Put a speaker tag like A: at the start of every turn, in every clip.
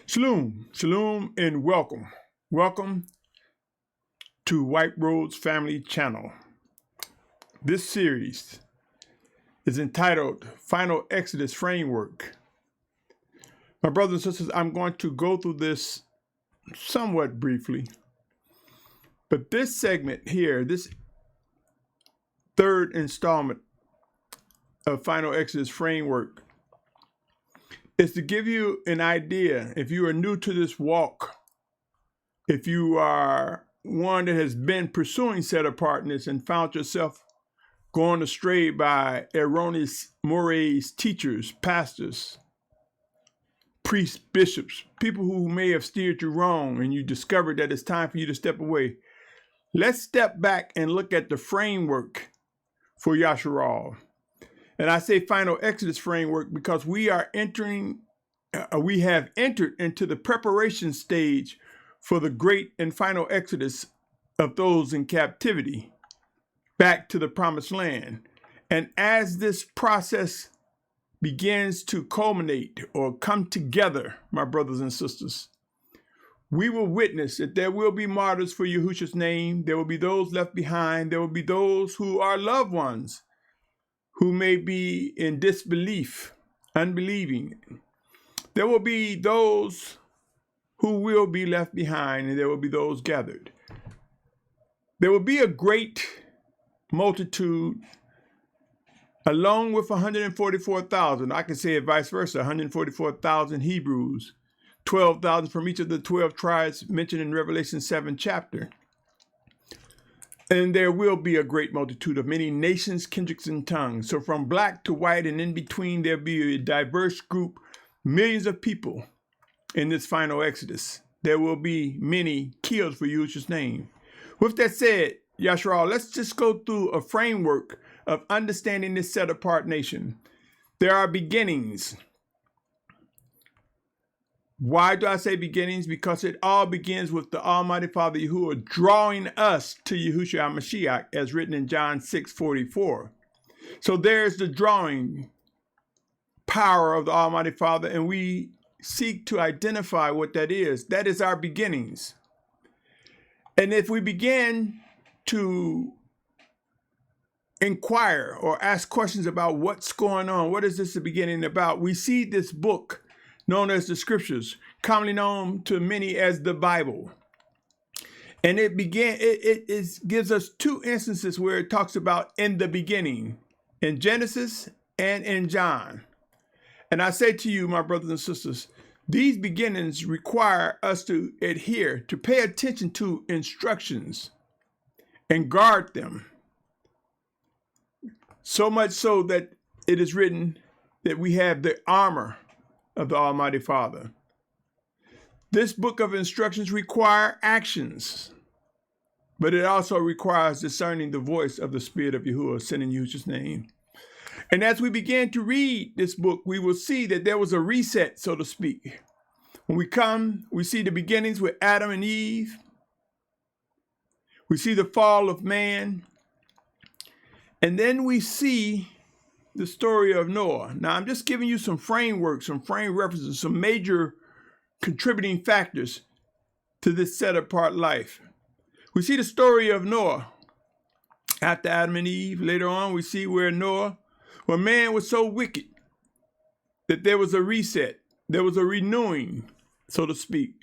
A: Shalom, shalom, and welcome. Welcome to White Road's Family Channel. This series is entitled Final Exodus Framework. My brothers and sisters, I'm going to go through this somewhat briefly, but this segment here, this third installment of Final Exodus Framework, is to give you an idea. If you are new to this walk, if you are one that has been pursuing set-apartness and found yourself going astray by erroneous mores teachers, pastors, priests, bishops, people who may have steered you wrong, and you discovered that it's time for you to step away, let's step back and look at the framework for Yashar'al. And I say Final Exodus Framework because we have entered into the preparation stage for the great and final exodus of those in captivity back to the promised land. And as this process begins to culminate or come together, my brothers and sisters, we will witness that there will be martyrs for Yahusha's name. There will be those left behind. There will be those who are loved ones who may be in disbelief, unbelieving. There will be those who will be left behind, and there will be those gathered. There will be a great multitude, along with 144,000. I can say it vice versa, 144,000 Hebrews, 12,000 from each of the 12 tribes mentioned in Revelation 7 chapter. And there will be a great multitude of many nations, kindreds, and tongues. So from black to white and in between, there'll be a diverse group, millions of people in this final exodus. There will be many killed for Yahusha's name. With that said, Yashar'al, let's just go through a framework of understanding this set-apart nation. There are beginnings. Why do I say beginnings? Because it all begins with the Almighty Father Yahuah drawing us to Yahusha Mashyach, as written in John 6:44. So there's the drawing power of the Almighty Father, and we seek to identify what that is. That is our beginnings. And if we begin to inquire or ask questions about what's going on, what is this the beginning about, we see this book known as the Scriptures, commonly known to many as the Bible. And it gives us two instances where it talks about in the beginning, in Genesis and in John. And I say to you, my brothers and sisters, these beginnings require us to adhere, to pay attention to instructions and guard them. So much so that it is written that we have the armor of the Almighty Father. This book of instructions require actions, but it also requires discerning the voice of the Spirit of Yahuah, sent in Yahusha's name. And as we begin to read this book, we will see that there was a reset, so to speak. When we come, we see the beginnings with Adam and Eve. We see the fall of man. And then we see the story of Noah. Now, I'm just giving you some framework, some frame references, some major contributing factors to this set-apart life. We see the story of Noah after Adam and Eve. Later on, we see where man was so wicked that there was a reset. There was a renewing, so to speak.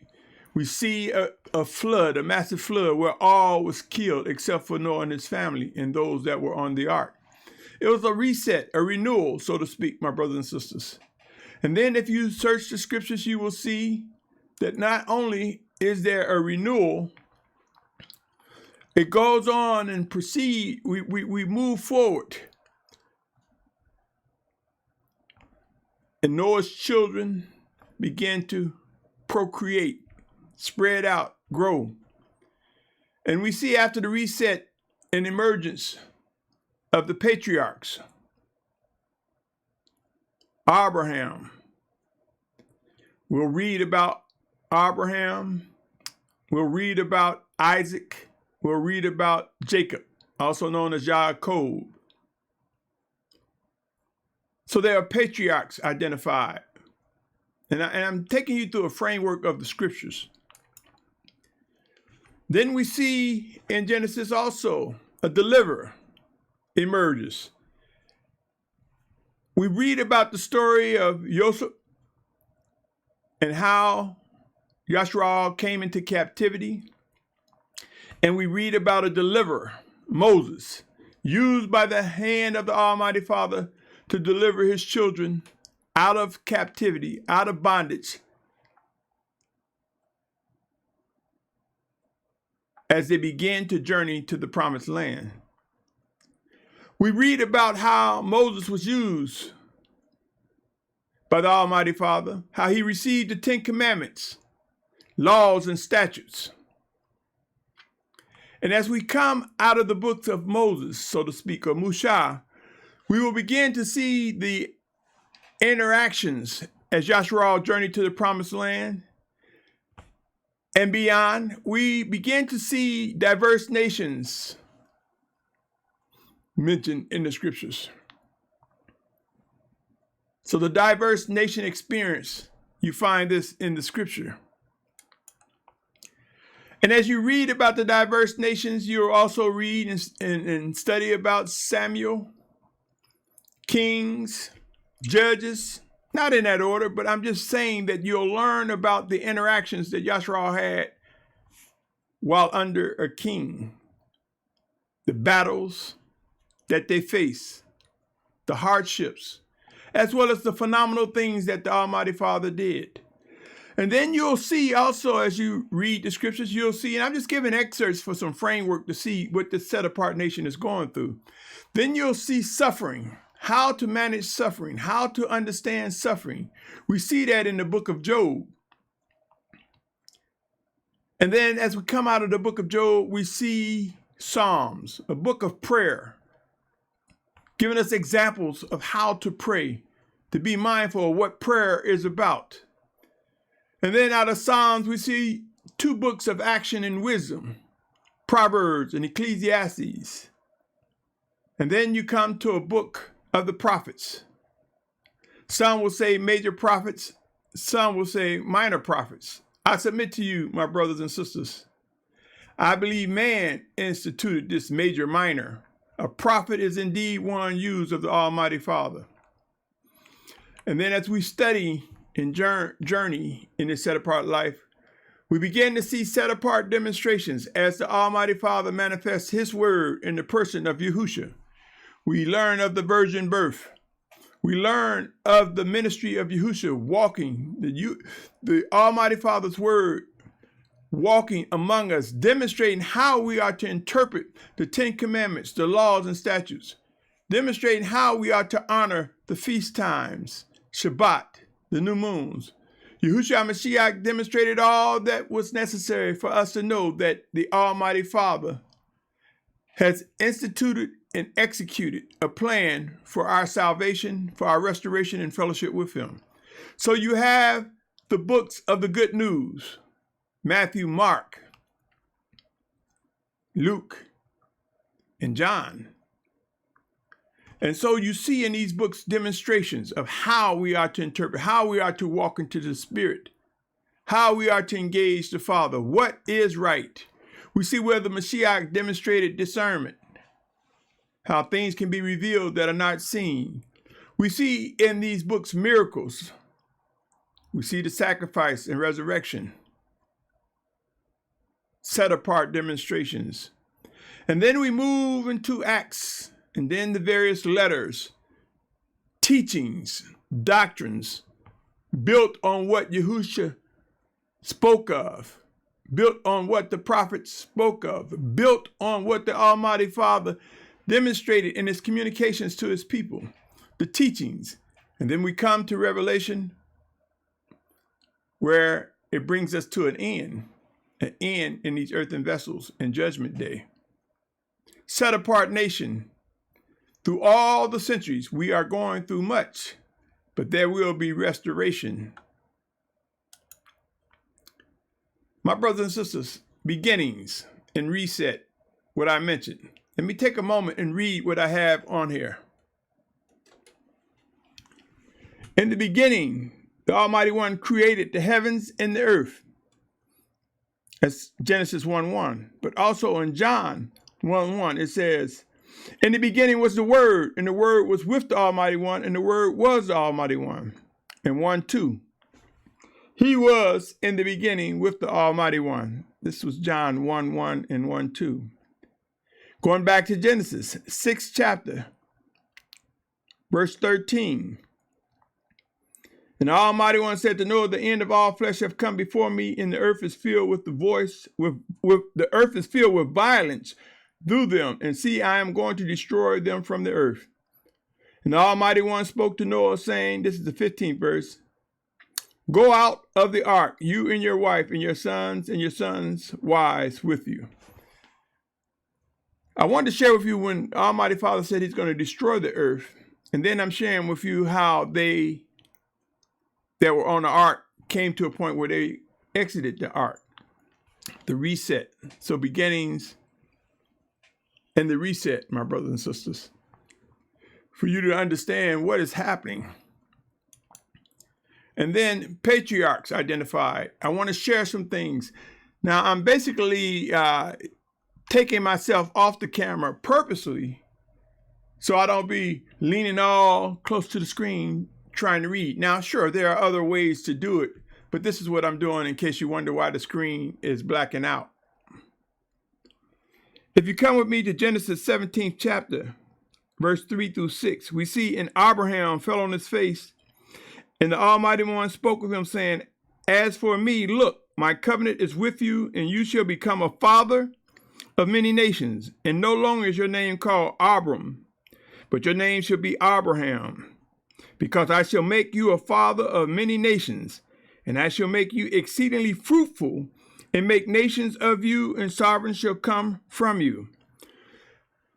A: We see a flood, a massive flood, where all was killed except for Noah and his family and those that were on the ark. It was a reset, a renewal, so to speak, my brothers and sisters. And then if you search the Scriptures, you will see that not only is there a renewal, it goes on and proceed. We move forward. And Noah's children began to procreate, spread out, grow. And we see after the reset an emergence of the patriarchs. Abraham. We'll read about Abraham. We'll read about Isaac. We'll read about Jacob, also known as Yaakov. So there are patriarchs identified. And I'm taking you through a framework of the scriptures. Then we see in Genesis also a deliverer emerges. We read about the story of Yosef and how Yashar'al came into captivity. And we read about a deliverer, Moses, used by the hand of the Almighty Father to deliver his children out of captivity, out of bondage, as they began to journey to the promised land. We read about how Moses was used by the Almighty Father, how he received the 10 Commandments, laws, and statutes. And as we come out of the books of Moses, so to speak, or Mashyach, we will begin to see the interactions as Yashar'al journeyed to the promised land and beyond. We begin to see diverse nations mentioned in the scriptures. So the diverse nation experience, you find this in the scripture. And as you read about the diverse nations, you'll also read and study about Samuel, kings, judges, not in that order, but I'm just saying that you'll learn about the interactions that Yashar'al had while under a king, the battles that they face, the hardships, as well as the phenomenal things that the Almighty Father did. And then you'll see also, as you read the scriptures, you'll see, and I'm just giving excerpts for some framework to see what the set-apart nation is going through. Then you'll see suffering, how to manage suffering, how to understand suffering. We see that in the book of Job. And then as we come out of the book of Job, we see Psalms, a book of prayer, giving us examples of how to pray, to be mindful of what prayer is about. And then out of Psalms, we see 2 books of action and wisdom, Proverbs and Ecclesiastes. And then you come to a book of the prophets. Some will say major prophets, some will say minor prophets. I submit to you, my brothers and sisters, I believe man instituted this major minor. A prophet is indeed one used of the Almighty Father. And then as we study and journey in this set-apart life, we begin to see set-apart demonstrations as the Almighty Father manifests his word in the person of Yahusha. We learn of the virgin birth. We learn of the ministry of Yahusha walking, the Almighty Father's word walking among us, demonstrating how we are to interpret the 10 Commandments, the laws and statutes, demonstrating how we are to honor the feast times, Shabbat, the new moons. Yahusha Mashyach demonstrated all that was necessary for us to know that the Almighty Father has instituted and executed a plan for our salvation, for our restoration and fellowship with him. So you have the books of the good news, Matthew, Mark, Luke, and John. And so you see in these books demonstrations of how we are to interpret, how we are to walk into the Spirit, how we are to engage the Father, what is right. We see where the Mashyach demonstrated discernment, how things can be revealed that are not seen. We see in these books miracles. We see the sacrifice and resurrection, set-apart demonstrations. And then we move into Acts, and then the various letters, teachings, doctrines, built on what Yahusha spoke of, built on what the prophets spoke of, built on what the Almighty Father demonstrated in his communications to his people, the teachings. And then we come to Revelation, where it brings us to an end in these earthen vessels in Judgment Day. Set apart nation. Through all the centuries, we are going through much, but there will be restoration. My brothers and sisters, beginnings and reset, what I mentioned. Let me take a moment and read what I have on here. In the beginning, The Almighty One created the heavens and the earth. That's Genesis 1:1. But also in John 1:1, it says, in the beginning was the Word, and the Word was with the Almighty One, and the Word was the Almighty One. And 1:2, he was in the beginning with the Almighty One. This was John 1:1 and 1:2. Going back to Genesis, 6th chapter, verse 13. And the Almighty One said to Noah, the end of all flesh have come before me, and the earth is filled with the earth is filled with violence through them. And see, I am going to destroy them from the earth. And the Almighty One spoke to Noah, saying, this is the 15th verse, go out of the ark, you and your wife, and your sons' wives with you. I wanted to share with you when Almighty Father said he's going to destroy the earth. And then I'm sharing with you how they that were on the ark came to a point where they exited the ark, the reset. So beginnings and the reset, my brothers and sisters, for you to understand what is happening. And then patriarchs identified. I want to share some things. Now, I'm basically taking myself off the camera purposely so I don't be leaning all close to the screen trying to read. Now, sure, there are other ways to do it, but this is what I'm doing in case you wonder why the screen is blacking out. If you come with me to Genesis 17th chapter, verse 3 through 6, we see, and Abraham fell on his face, and the Almighty One spoke with him, saying, as for me, look, my covenant is with you, and you shall become a father of many nations, and no longer is your name called Abram, but your name shall be Abraham, because I shall make you a father of many nations, and I shall make you exceedingly fruitful, and make nations of you, and sovereigns shall come from you.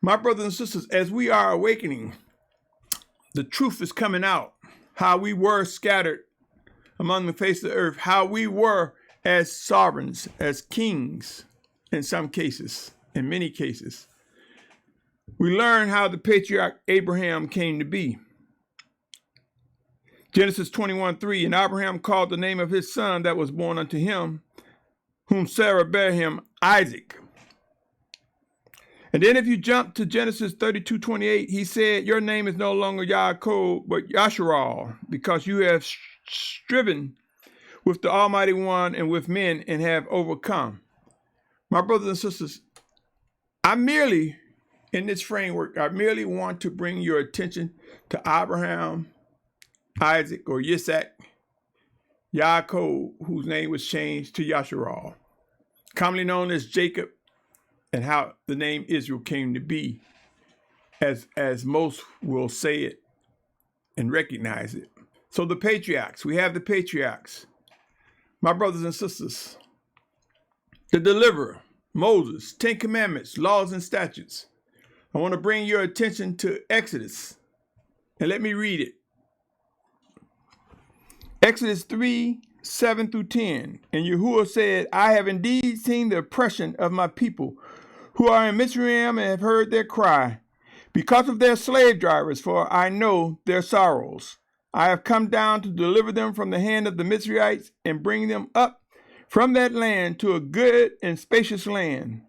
A: My brothers and sisters, as we are awakening, the truth is coming out, how we were scattered among the face of the earth, how we were as sovereigns, as kings in some cases, in many cases. We learn how the patriarch Abraham came to be. Genesis 21:3, and Abraham called the name of his son that was born unto him, whom Sarah bare him, Isaac. And then if you jump to Genesis 32:28, he said, your name is no longer Yaakov, but Yashar'al, because you have striven with the Almighty One and with men and have overcome. My brothers and sisters, in this framework, I merely want to bring your attention to Abraham, Isaac, or Yitzhak, Yaakov, whose name was changed to Yashar'al, commonly known as Jacob, and how the name Israel came to be, as most will say it and recognize it. So the patriarchs, we have the patriarchs. My brothers and sisters, the deliverer, Moses, 10 commandments, laws, and statutes. I want to bring your attention to Exodus, and let me read it. Exodus 3:7 through 10. And Yahuah said, I have indeed seen the oppression of my people who are in Mizraim, and have heard their cry because of their slave drivers, for I know their sorrows. I have come down to deliver them from the hand of the Mizraites and bring them up from that land to a good and spacious land,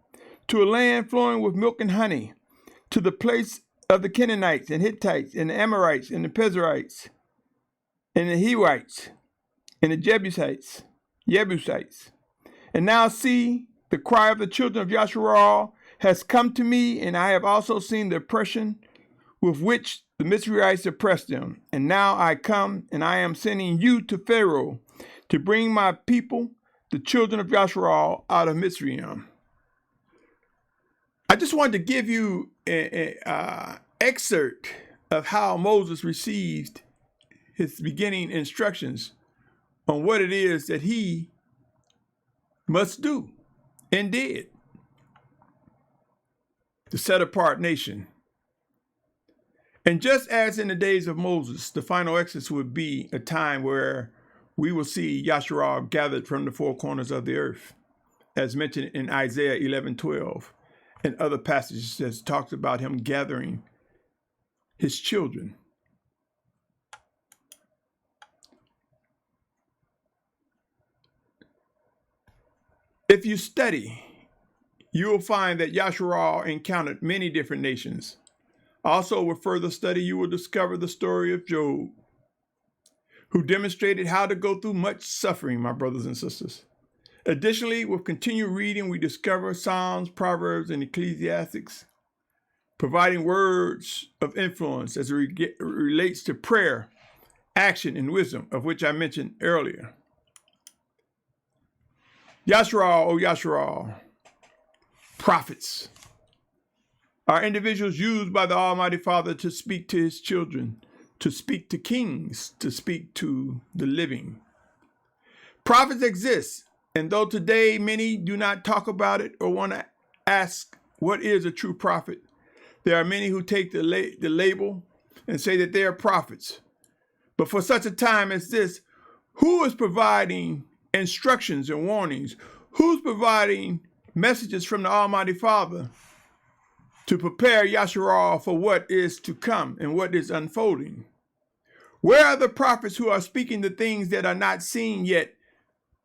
A: to a land flowing with milk and honey, to the place of the Canaanites and Hittites and the Amorites and the Perizzites and the Hivites and the Jebusites. And now see, the cry of the children of Yashar'al has come to me, and I have also seen the oppression with which the Mizraites oppressed them. And now I come, and I am sending you to Pharaoh to bring my people, the children of Yashar'al, out of Mizraim. I just wanted to give you an excerpt of how Moses received his beginning instructions on what it is that he must do and did. The set-apart nation. And just as in the days of Moses, the final exodus would be a time where we will see Yashar'al gathered from the four corners of the earth, as mentioned in Isaiah 11:12 and other passages that talks about him gathering his children. If you study, you will find that Yashar'al encountered many different nations. Also, with further study, you will discover the story of Job, who demonstrated how to go through much suffering, my brothers and sisters. Additionally, with continued reading, we discover Psalms, Proverbs, and Ecclesiastics, providing words of influence as it relates to prayer, action, and wisdom, of which I mentioned earlier. Yashar'al, O Yashar'al, prophets are individuals used by the Almighty Father to speak to his children, to speak to kings, to speak to the living. Prophets exist, and though today many do not talk about it or want to ask what is a true prophet, there are many who take the label and say that they are prophets. But for such a time as this, who is providing instructions and warnings? Who's providing messages from the Almighty Father to prepare Yashar'al for what is to come and what is unfolding? Where are the prophets who are speaking the things that are not seen yet,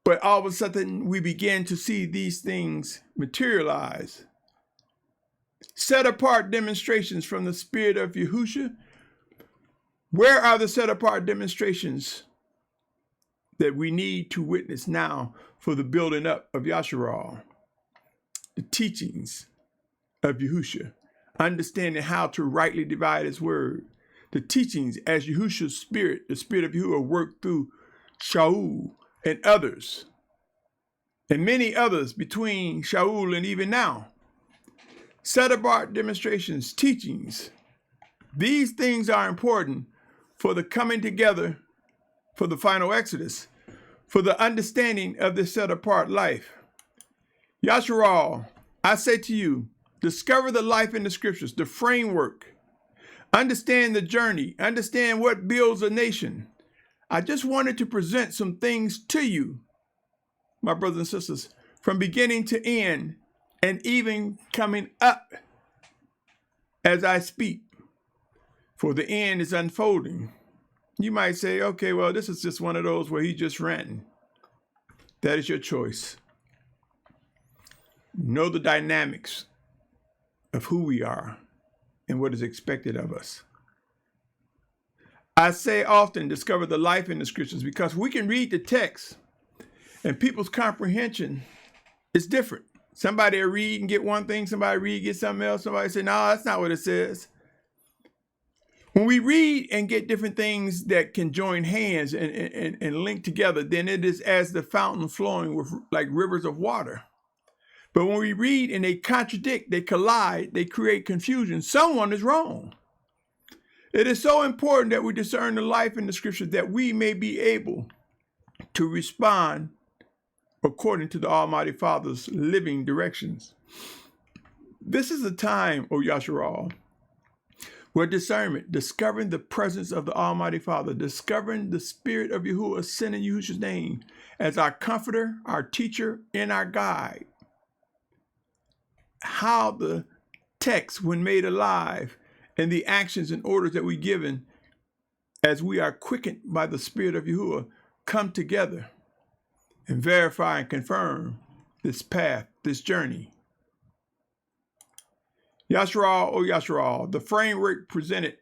A: but all of a sudden we begin to see these things materialize? Set apart demonstrations from the Spirit of Yahusha. Where are the set apart demonstrations that we need to witness now for the building up of Yashar'al? The teachings of Yahusha, understanding how to rightly divide his word. The teachings as Yahusha's spirit, the Spirit of Yahuah, worked through Shalum and others, and many others between Shaul and even now. Set apart demonstrations, teachings. These things are important for the coming together, for the final exodus, for the understanding of this set apart life. Yashar'al, I say to you, discover the life in the scriptures, the framework. Understand the journey. Understand what builds a nation. I just wanted to present some things to you, my brothers and sisters, from beginning to end, and even coming up as I speak, for the end is unfolding. You might say, okay, well, this is just one of those where he's just ranting. That is your choice. Know the dynamics of who we are and what is expected of us. I say often, discover the life in the scriptures, because we can read the text and people's comprehension is different. Somebody will read and get one thing, somebody read, get something else, somebody say, no, that's not what it says. When we read and get different things that can join hands and link together, then it is as the fountain flowing with like rivers of water. But when we read and they contradict, they collide, they create confusion, someone is wrong. It is so important that we discern the life in the scriptures that we may be able to respond according to the Almighty Father's living directions. This is a time, O Yashar'al, where discernment, discovering the presence of the Almighty Father, discovering the Spirit of Yahuah sent in Yahusha's name as our comforter, our teacher, and our guide. How the text, when made alive, and the actions and orders that we're given as we are quickened by the Spirit of Yahuah come together and verify and confirm this path, this journey. Yashar'al, O Yashar'al, the framework presented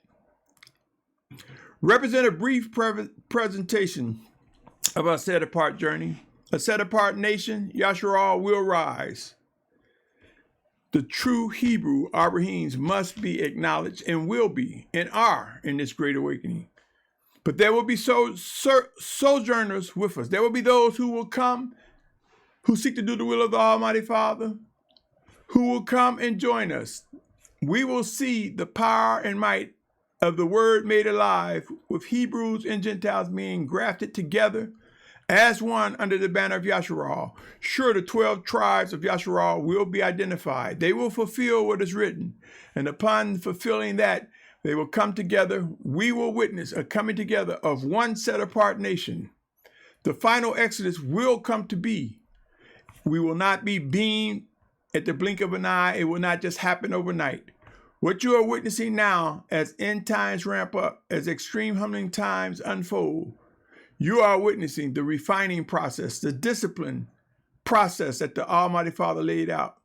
A: represent a brief presentation of our set-apart journey. A set-apart nation, Yashar'al, will rise. The true Hebrew Abrahyms must be acknowledged and will be and are in this great awakening. But there will be sojourners with us. There will be those who will come, who seek to do the will of the Almighty Father, who will come and join us. We will see the power and might of the word made alive, with Hebrews and Gentiles being grafted together as one under the banner of Yashar'al. Sure, the 12 tribes of Yashar'al will be identified. They will fulfill what is written. And upon fulfilling that, they will come together. We will witness a coming together of one set-apart nation. The final exodus will come to be. We will not be beamed at the blink of an eye. It will not just happen overnight. What you are witnessing now as end times ramp up, as extreme humbling times unfold, you are witnessing the refining process, the discipline process that the Almighty Father laid out.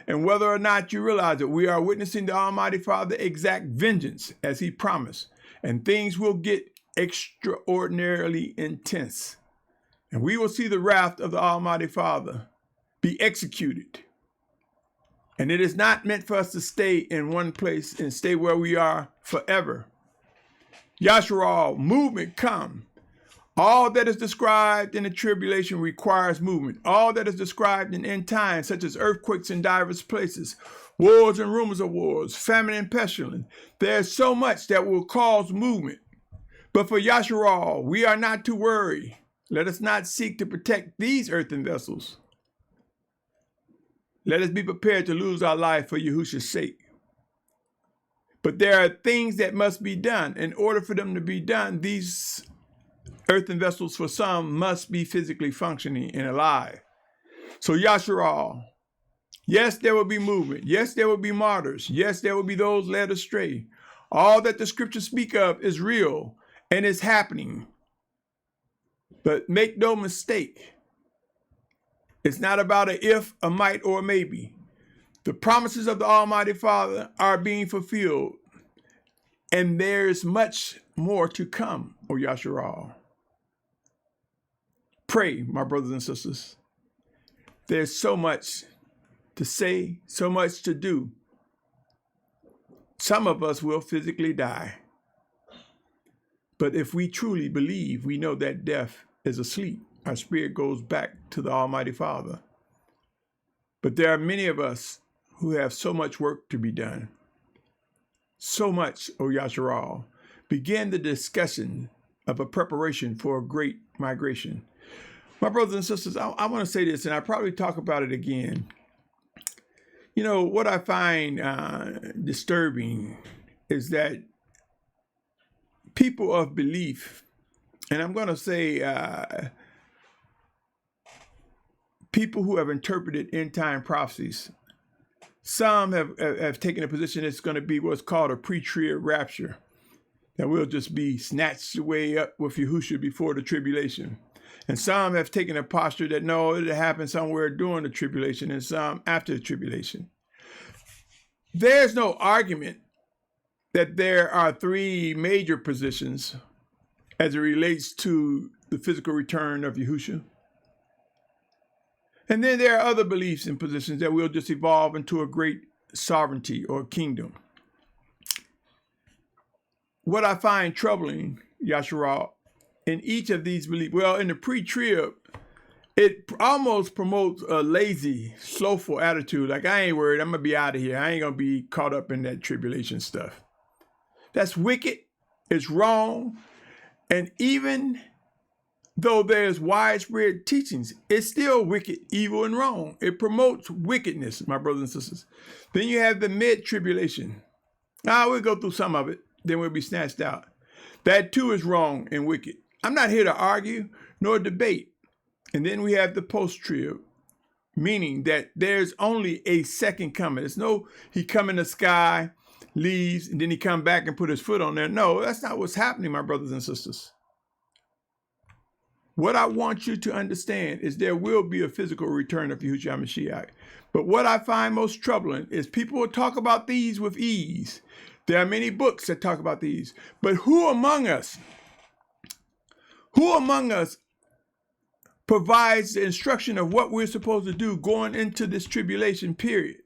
A: And whether or not you realize it, we are witnessing the Almighty Father exact vengeance as he promised. And things will get extraordinarily intense. And we will see the wrath of the Almighty Father be executed. And it is not meant for us to stay in one place and stay where we are forever. Yashar'al, movement come. All that is described in the tribulation requires movement. All that is described in end times, such as earthquakes in diverse places, wars and rumors of wars, famine and pestilence. There's so much that will cause movement. But for Yashar'al, we are not to worry. Let us not seek to protect these earthen vessels. Let us be prepared to lose our life for Yahusha's sake. But there are things that must be done. In order for them to be done, these earthen vessels for some must be physically functioning and alive. So Yashar'al, yes, there will be movement. Yes, there will be martyrs. Yes, there will be those led astray. All that the scriptures speak of is real and is happening. But make no mistake, it's not about a if, a might, or a maybe. The promises of the Almighty Father are being fulfilled, and there's much more to come, O Yashar'al. Pray, my brothers and sisters. There's so much to say, so much to do. Some of us will physically die. But if we truly believe, we know that death is asleep. Our spirit goes back to the Almighty Father. But there are many of us who have so much work to be done. So much, O Yashar'al. Begin the discussion of a preparation for a great migration. My brothers and sisters, I want to say this, and I probably talk about it again. You know, what I find disturbing is that people of belief, and I'm going to say people who have interpreted end-time prophecies, some have taken a position that's going to be what's called a pre-trib rapture, that we'll just be snatched away up with Yahusha before the tribulation. And some have taken a posture that no, it'll happen somewhere during the tribulation and some after the tribulation. There's no argument that there are three major positions as it relates to the physical return of Yahusha. And then there are other beliefs and positions that will just evolve into a great sovereignty or kingdom. What I find troubling, Yashar'al, in each of these beliefs, well, in the pre-trib, it almost promotes a lazy, slowful attitude. Like, I ain't worried, I'm going to be out of here. I ain't going to be caught up in that tribulation stuff. That's wicked. It's wrong. And even though there's widespread teachings, it's still wicked, evil, and wrong. It promotes wickedness, my brothers and sisters. Then you have the mid-tribulation. We'll go through some of it, then we'll be snatched out. That too is wrong and wicked. I'm not here to argue nor debate. And then we have the post-trib, meaning that there's only a second coming. There's no, he come in the sky, leaves, and then he come back and put his foot on there. No, that's not what's happening, my brothers and sisters. What I want you to understand is there will be a physical return of Yahushua Mashyach. But what I find most troubling is people will talk about these with ease. There are many books that talk about these. But who among us provides the instruction of what we're supposed to do going into this tribulation period?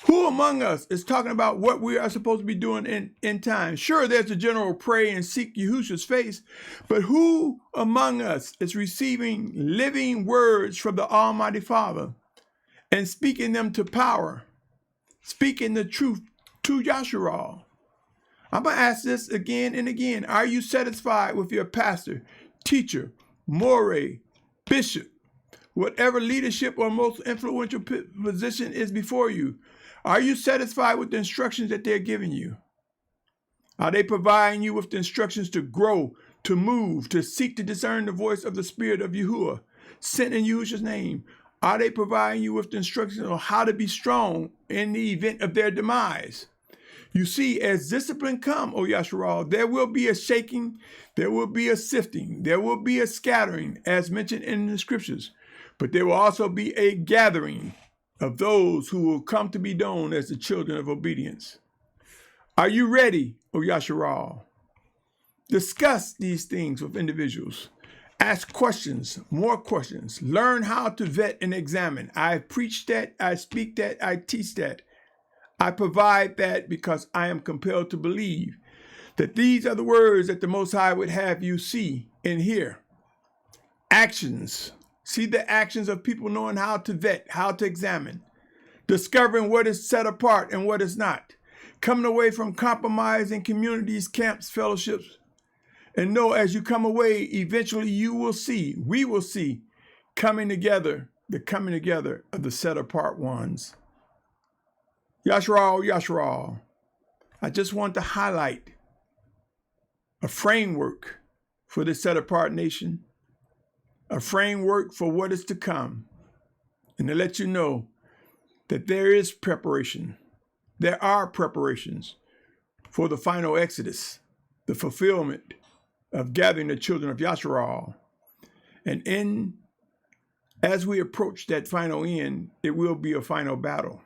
A: Who among us is talking about what we are supposed to be doing in time? Sure, there's a general pray and seek Yahusha's face, but who among us is receiving living words from the Almighty Father and speaking them to power, speaking the truth to Yashar'al? I'm going to ask this again and again. Are you satisfied with your pastor, teacher, moray, bishop, whatever leadership or most influential position is before you? Are you satisfied with the instructions that they're giving you? Are they providing you with the instructions to grow, to move, to seek to discern the voice of the Spirit of Yahuah, sent in Yahusha's name? Are they providing you with the instructions on how to be strong in the event of their demise? You see, as discipline come, O Yashar'al, there will be a shaking, there will be a sifting, there will be a scattering, as mentioned in the scriptures. but there will also be a gathering of those who will come to be known as the children of obedience. Are you ready, O Yashar'al? Discuss these things with individuals. Ask questions, more questions. Learn how to vet and examine. I preach that, I speak that, I teach that. I provide that because I am compelled to believe that these are the words that the Most High would have you see and hear. Actions. See the actions of people knowing how to vet, how to examine, discovering what is set apart and what is not, coming away from compromising communities, camps, fellowships, and know as you come away, eventually you will see, we will see, coming together, the coming together of the set apart ones. Yashar'al, Yashar'al. I just want to highlight a framework for the set apart nation, a framework for what is to come, and to let you know that there is preparation. There are preparations for the final exodus, the fulfillment of gathering the children of Yashar'al. And as we approach that final end, it will be a final battle.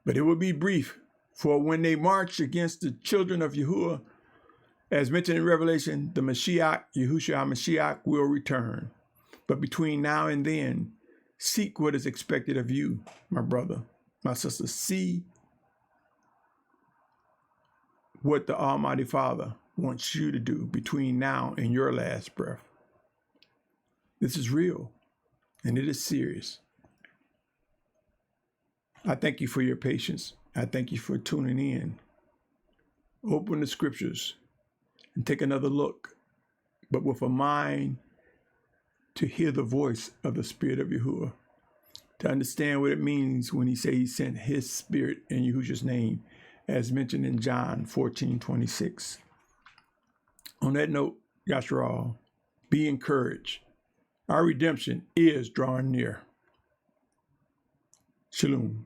A: But it will be brief, for when they march against the children of Yahuah, as mentioned in Revelation, the Mashyach, Yahusha Mashyach, will return. But between now and then, seek what is expected of you, my brother, my sister. See what the Almighty Father wants you to do between now and your last breath. This is real, and it is serious. I thank you for your patience. I thank you for tuning in. Open the scriptures and take another look, but with a mind to hear the voice of the Spirit of Yahuah, to understand what it means when he says he sent his Spirit in Yahusha's name, as mentioned in John 14:26. On that note, Yashar'al, be encouraged. Our redemption is drawing near. Shalum.